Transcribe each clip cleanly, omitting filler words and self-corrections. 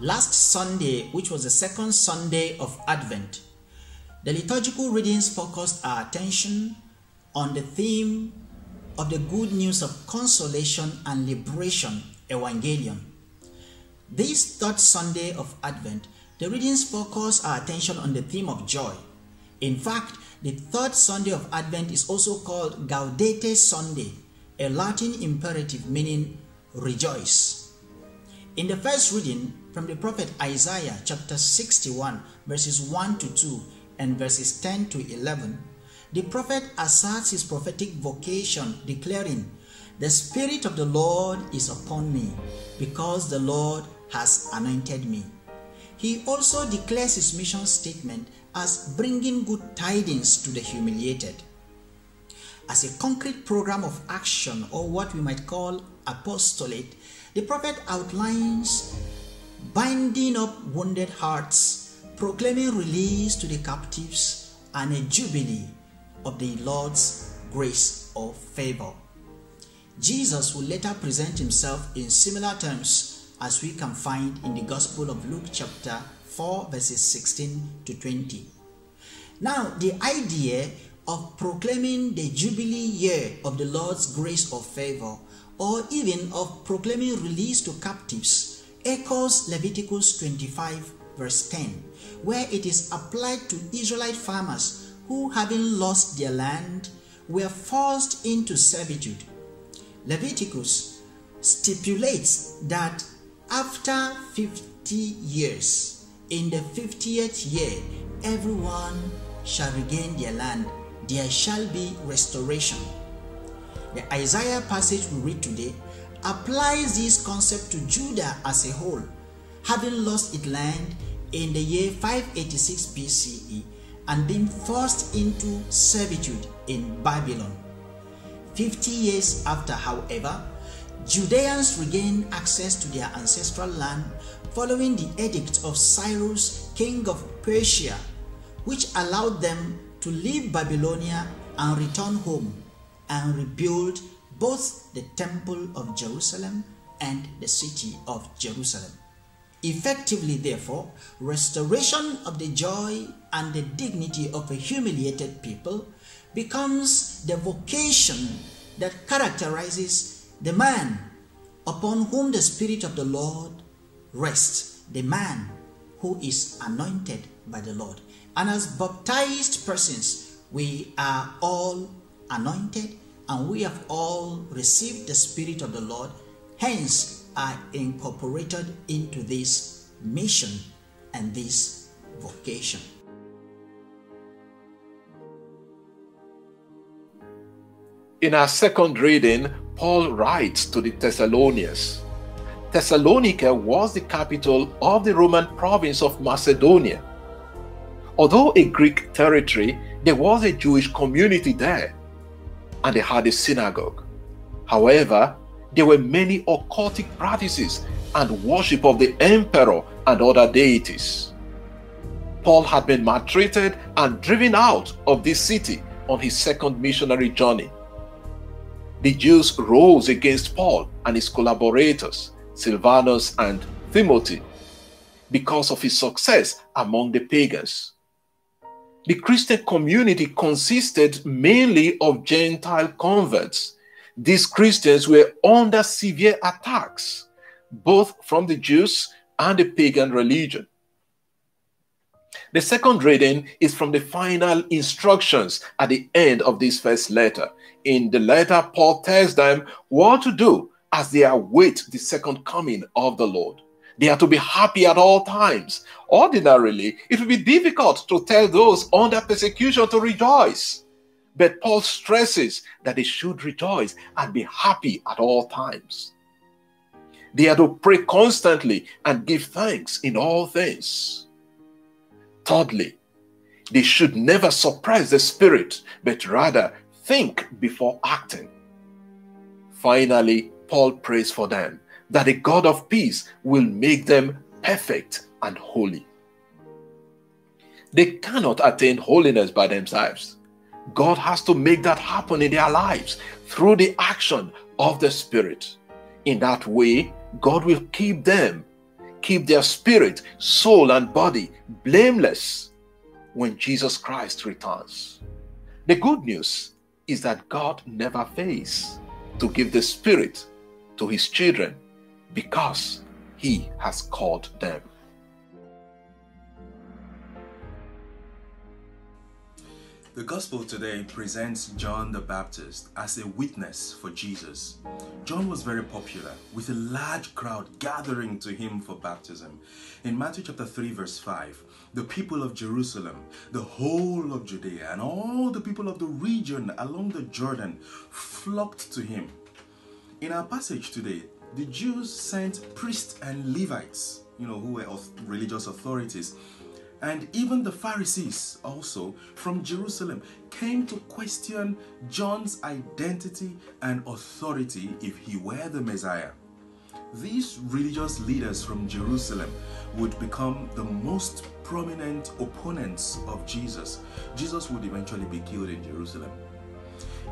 Last Sunday, which was the second Sunday of Advent, the liturgical readings focused our attention on the theme of the good news of consolation and liberation, Evangelion. This third Sunday of Advent, the readings focus our attention on the theme of joy. In fact, the third Sunday of Advent is also called Gaudete Sunday, a Latin imperative meaning rejoice. In the first reading from the prophet Isaiah chapter 61 verses 1 to 2 and verses 10 to 11, the prophet asserts his prophetic vocation, declaring, "The Spirit of the Lord is upon me, because the Lord has anointed me." He also declares his mission statement as bringing good tidings to the humiliated. As a concrete program of action, or what we might call apostolate, the prophet outlines binding up wounded hearts, proclaiming release to the captives, and a jubilee of the Lord's grace or favor. Jesus will later present himself in similar terms as we can find in the Gospel of Luke chapter 4 verses 16 to 20. Now, the idea of proclaiming the jubilee year of the Lord's grace or favor, or even of proclaiming release to captives, echoes Leviticus 25 verse 10, where it is applied to Israelite farmers who, having lost their land, were forced into servitude. Leviticus stipulates that after 50 years, in the 50th year, everyone shall regain their land. There shall be restoration. The Isaiah passage we read today applies this concept to Judah as a whole, having lost its land in the year 586 BCE and being forced into servitude in Babylon. 50 years after, however, Judeans regained access to their ancestral land following the edict of Cyrus, king of Persia, which allowed them to leave Babylonia and return home and rebuild both the Temple of Jerusalem and the city of Jerusalem. Effectively, therefore, restoration of the joy and the dignity of a humiliated people becomes the vocation that characterizes the man upon whom the Spirit of the Lord rests, the man who is anointed by the Lord. And as baptized persons, we are all anointed and we have all received the Spirit of the Lord, hence are incorporated into this mission and this vocation. In our second reading, Paul writes to the Thessalonians. Thessalonica was the capital of the Roman province of Macedonia. Although a Greek territory, there was a Jewish community there, and they had a synagogue. However, there were many occultic practices and worship of the emperor and other deities. Paul had been maltreated and driven out of this city on his second missionary journey. The Jews rose against Paul and his collaborators, Silvanus and Timothy, because of his success among the pagans. The Christian community consisted mainly of Gentile converts. These Christians were under severe attacks, both from the Jews and the pagan religion. The second reading is from the final instructions at the end of this first letter. In the letter, Paul tells them what to do as they await the second coming of the Lord. They are to be happy at all times. Ordinarily, it would be difficult to tell those under persecution to rejoice. But Paul stresses that they should rejoice and be happy at all times. They are to pray constantly and give thanks in all things. Thirdly, they should never suppress the Spirit, but rather think before acting. Finally, Paul prays for them that the God of peace will make them perfect and holy. They cannot attain holiness by themselves. God has to make that happen in their lives through the action of the Spirit. In that way, God will keep them, keep their spirit, soul, and body blameless when Jesus Christ returns. The good news is that God never fails to give the Spirit to His children because He has called them. The Gospel today presents John the Baptist as a witness for Jesus. John was very popular, with a large crowd gathering to him for baptism. In Matthew chapter 3 verse 5, the people of Jerusalem, the whole of Judea, and all the people of the region along the Jordan flocked to him. In our passage today, the Jews sent priests and Levites, who were religious authorities, and even the Pharisees also from Jerusalem came to question John's identity and authority if he were the Messiah. These religious leaders from Jerusalem would become the most prominent opponents of Jesus. Jesus would eventually be killed in Jerusalem.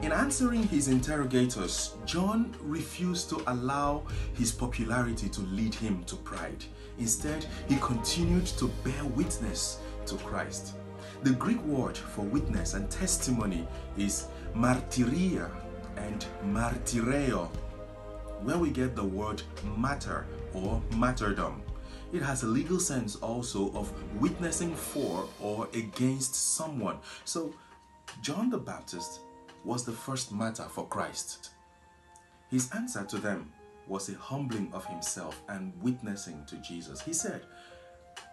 In answering his interrogators, John refused to allow his popularity to lead him to pride. Instead, he continued to bear witness to Christ. The Greek word for witness and testimony is martyria and martyreo, where we get the word martyr or martyrdom. It has a legal sense also of witnessing for or against someone. So, John the Baptist was the first martyr for Christ. His answer to them was a humbling of himself and witnessing to Jesus. He said,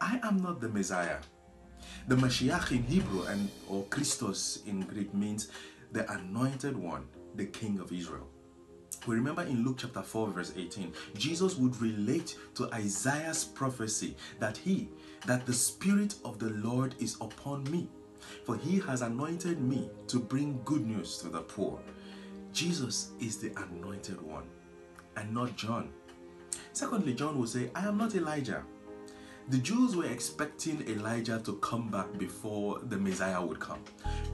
I am not the Messiah. The Mashiach in Hebrew or Christos in Greek means the anointed one, the King of Israel. We remember in Luke chapter 4 verse 18, Jesus would relate to Isaiah's prophecy that the Spirit of the Lord is upon me, for He has anointed me to bring good news to the poor. Jesus is the anointed one, and not John. Secondly, John will say, I am not Elijah. The Jews were expecting Elijah to come back before the Messiah would come,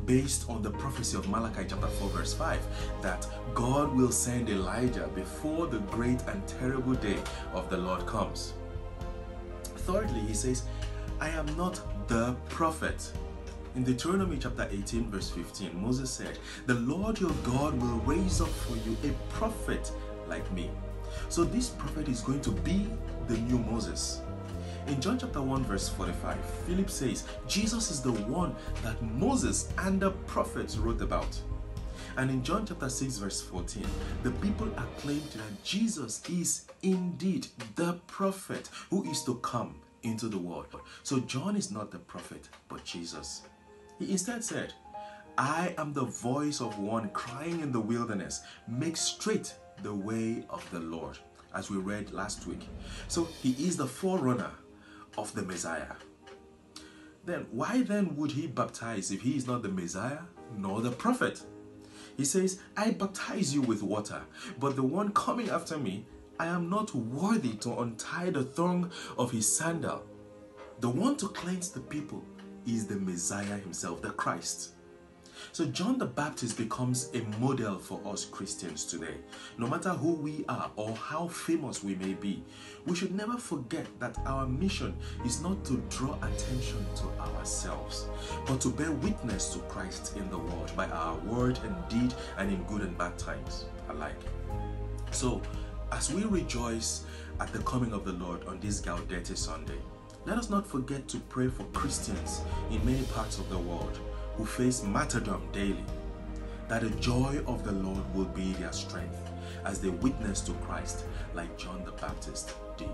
based on the prophecy of Malachi chapter 4 verse 5, that God will send Elijah before the great and terrible day of the Lord comes. Thirdly, he says, I am not the prophet. In Deuteronomy chapter 18 verse 15, Moses said, the Lord your God will raise up for you a prophet like me. So this prophet is going to be the new Moses. In John chapter 1 verse 45, Philip says, Jesus is the one that Moses and the prophets wrote about. And in John chapter 6 verse 14, the people acclaimed that Jesus is indeed the prophet who is to come into the world. So John is not the prophet, but Jesus. He instead said, I am the voice of one crying in the wilderness, make straight the way of the Lord, as we read last week. So he is the forerunner of the Messiah. Then why then would he baptize if he is not the Messiah nor the prophet? He says, I baptize you with water, but the one coming after me, I am not worthy to untie the thong of his sandal. The one to cleanse the people is the Messiah himself, the Christ. So John the Baptist becomes a model for us Christians today. No matter who we are or how famous we may be, we should never forget that our mission is not to draw attention to ourselves, but to bear witness to Christ in the world by our word and deed, and in good and bad times alike. So, as we rejoice at the coming of the Lord on this Gaudete Sunday, let us not forget to pray for Christians in many parts of the world who face martyrdom daily, that the joy of the Lord will be their strength as they witness to Christ like John the Baptist did.